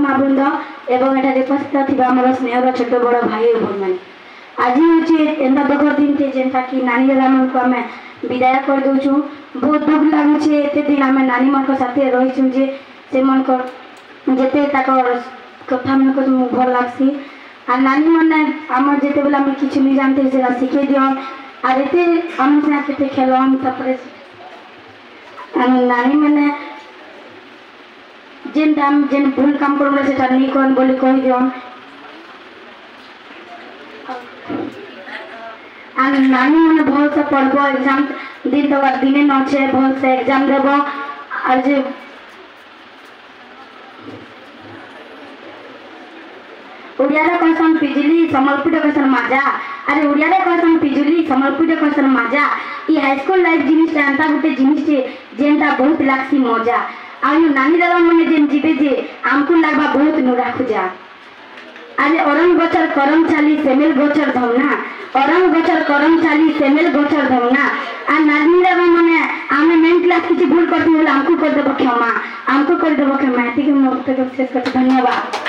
माँ बृंद एवं एठारे उपस्थित थिबा हमर स्नेहर छोट बड़ भाई और भौणी माने आज होचे एंता दुखर दिन थे जेनता कि नानी दादा मन को आमे विदाय कर दउछु। बहुत दुख लागुचे एते दिन आमे नानी मन को साथे रहिछु जे से मन को जेते ताकर कथा मन को भल लागसी आ नानी माने हमर जेते बेला हम किछु नहीं जानते से सिखे दियो आ एते हम से केते खेलन तपरे नानी माने जेन टाइम जेन भूल काम करबो सेटा नहीं कोन बोली कहि दियन आ नानी माने भल से पढ़बो एग्जाम दिन तो दिने न छे भल से एग्जाम देबो आ जे उड़ियारे कहसन पिजुली संबलपुर कहसन माजा अरे उड़ियारे कहसन पिजुली संबलपुर कहसन माजा ई हाई स्कूल लाइफ जिनिस एंता गुटे जिनिस जेनता बहुत लागसी मजा आ नानी दादा माने जेन जीवे जे आमको लागबा बहुत नुरा खुजा अरे औरंग गचर करम चाली सेमेल गचर धमना औरंग गचर करम चाली सेमेल गचर धमना आ नानी दादा माने आमे मेन क्लास किछि भूल करती होला हमको कर देबो क्षमा हमको कर देबो क्षमा ठीक है। मैं शेष करते धन्यवाद।